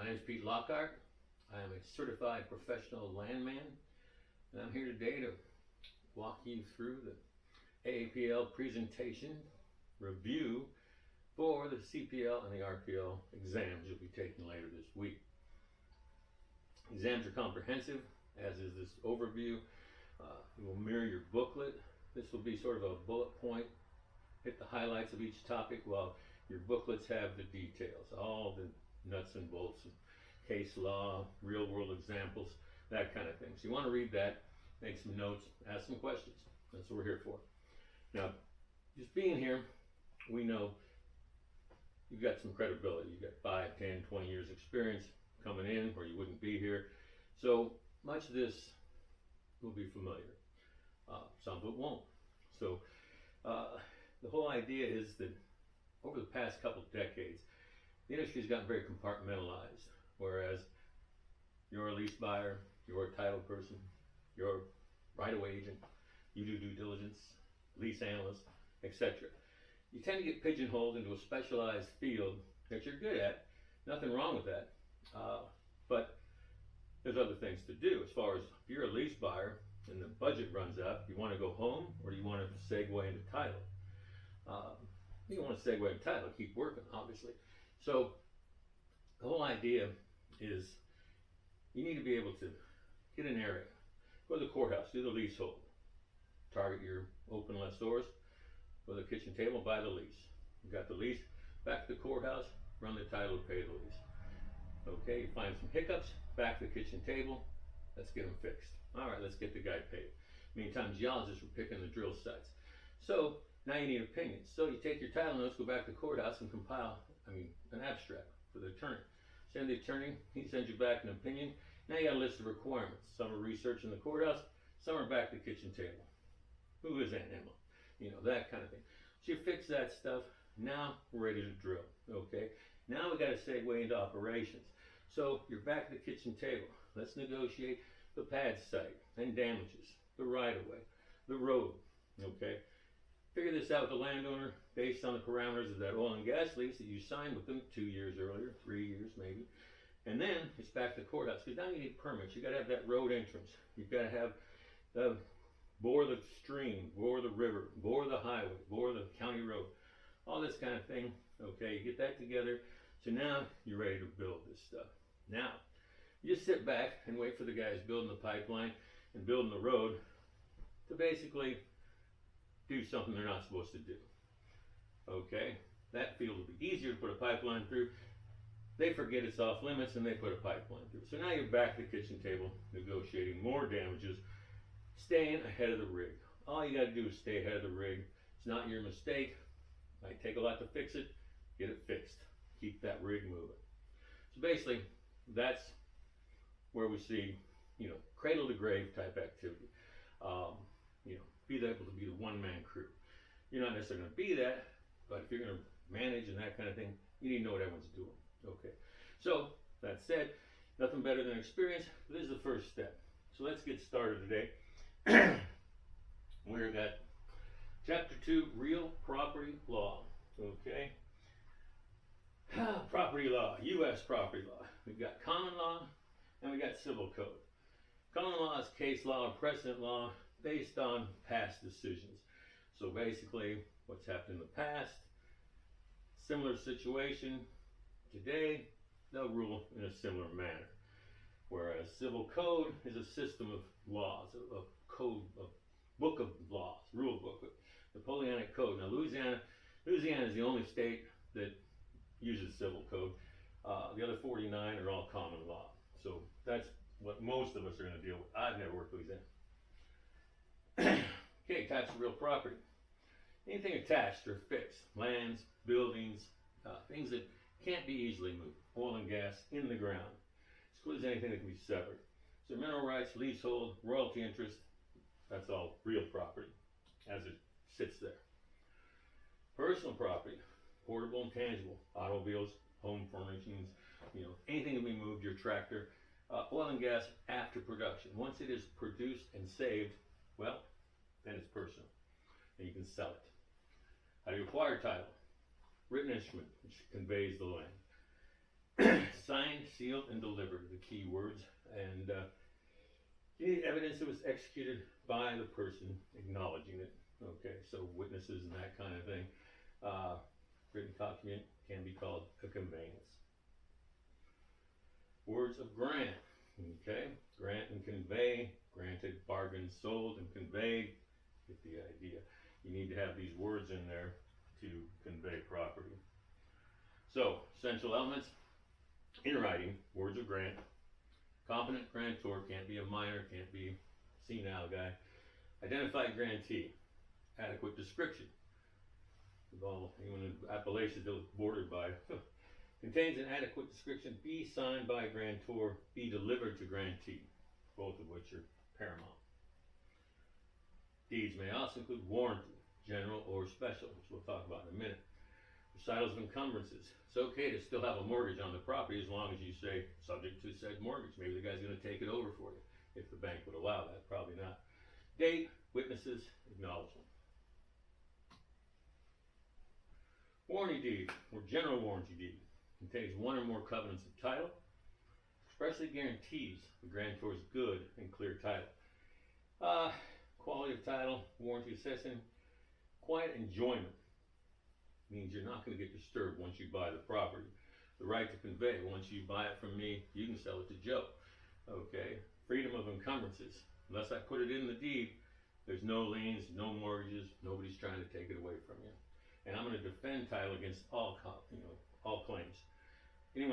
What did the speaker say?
My name is Pete Lockhart. I am a certified professional landman, and I'm here today to walk you through the AAPL presentation review for the CPL and the RPL exams you'll be taking later this week. Exams are comprehensive, as is this overview. You will mirror your booklet. This will be sort of a bullet point, hit the highlights of each topic, while your booklets have the details, all the nuts and bolts, and case law, real world examples, that kind of thing. So you want to read that, make some notes, ask some questions. That's what we're here for. Now, just being here, we know you've got some credibility. You've got 5, 10, 20 years experience coming in, or you wouldn't be here. So much of this will be familiar. Some of it won't. So the whole idea is that over the past couple of decades, the industry has gotten very compartmentalized, whereas you're a lease buyer, you're a title person, you're a right-of-way agent, you do due diligence, lease analyst, etc. You tend to get pigeonholed into a specialized field that you're good at. Nothing wrong with that, but there's other things to do. As far as if you're a lease buyer and the budget runs out, you want to go home or do you want to segue into title? You don't want to segue into title, keep working, obviously. So the whole idea is you need to be able to get an area, go to the courthouse, do the leasehold, target your open lessors, go to the kitchen table, buy the lease. You got the lease, back to the courthouse, run the title, pay the lease. Okay, you find some hiccups, back to the kitchen table, let's get them fixed. All right, let's get the guy paid. Meantime, geologists were picking the drill sites. So now you need opinions. So you take your title notes, go back to the courthouse and compile, an abstract for the attorney. Send the attorney, he sends you back an opinion. Now you got a list of requirements. Some are research in the courthouse, some are back to the kitchen table. Who is Aunt Emma? You know, that kind of thing. So you fix that stuff. Now we're ready to drill. Okay. Now we got to segue into operations. So you're back at the kitchen table. Let's negotiate the pad site and damages, the right of way, the road. Okay. Figure this out with the landowner based on the parameters of that oil and gas lease that you signed with them 2 years earlier, 3 years maybe. And then it's back to the courthouse, because now you need permits. You got to have that road entrance. You've got to have the bore the stream, bore the river, bore the highway, bore the county road, all this kind of thing. Okay, you get that together. So now you're ready to build this stuff. Now, you just sit back and wait for the guys building the pipeline and building the road to basically do something they're not supposed to do. Okay, that field will be easier to put a pipeline through. They forget it's off limits and they put a pipeline through. So now you're back at the kitchen table negotiating more damages, staying ahead of the rig. All you got to do is stay ahead of the rig. It's not your mistake. Might take a lot to fix it. Get it fixed. Keep that rig moving. So basically, that's where we see, cradle to grave type activity. Be able to be the one-man crew. You're not necessarily going to be that, but if you're going to manage and that kind of thing, you need to know what everyone's doing. Okay. So that said, nothing better than experience. This is the first step. So let's get started today. We've got Chapter 2, Real Property Law. Okay. Property law, U.S. property law. We've got common law and we got civil code. Common law is case law or precedent law based on past decisions. So basically, what's happened in the past, similar situation today, they'll rule in a similar manner. Whereas civil code is a system of laws, a code, a book of laws, rule book, Napoleonic Code. Now Louisiana is the only state that uses civil code. The other 49 are all common law. So that's what most of us are going to deal with. I've never worked with Louisiana. Okay, types of real property. Anything attached or fixed, lands, buildings, things that can't be easily moved. Oil and gas in the ground. Excludes anything that can be severed. So mineral rights, leasehold, royalty interest, that's all real property as it sits there. Personal property, portable and tangible, automobiles, home furnishings, anything that can be moved, your tractor. Oil and gas after production. Once it is produced and saved, well, then it's personal, and you can sell it. How do you acquire title? Written instrument, which conveys the land. Signed, sealed, and delivered are the key words. And you need evidence it was executed by the person acknowledging it. Okay, so witnesses and that kind of thing. Written document can be called a conveyance. Words of grant. Okay, grant and convey. Granted, bargained, sold, and conveyed. Get the idea. You need to have these words in there to convey property. So, essential elements. In writing, words of grant. Competent grantor, can't be a minor, can't be a senile guy. Identified grantee. Adequate description. Anyone in Appalachia is bordered by. Contains an adequate description, be signed by grantor, be delivered to grantee, both of which are paramount. Deeds may also include warranty, general or special, which we'll talk about in a minute. Recitals of encumbrances. It's okay to still have a mortgage on the property as long as you say subject to said mortgage. Maybe the guy's going to take it over for you, if the bank would allow that. Probably not. Date, witnesses, acknowledgement. Warranty deed, or general warranty deed, contains one or more covenants of title, expressly guarantees the grantor's good and clear title. Quality of title, warranty assessing, quiet enjoyment means you're not going to get disturbed once you buy the property. The right to convey, once you buy it from me, you can sell it to Joe. Okay, freedom of encumbrances. Unless I put it in the deed, there's no liens, no mortgages, nobody's trying to take it away from you. And I'm going to defend title against all claims. Anyone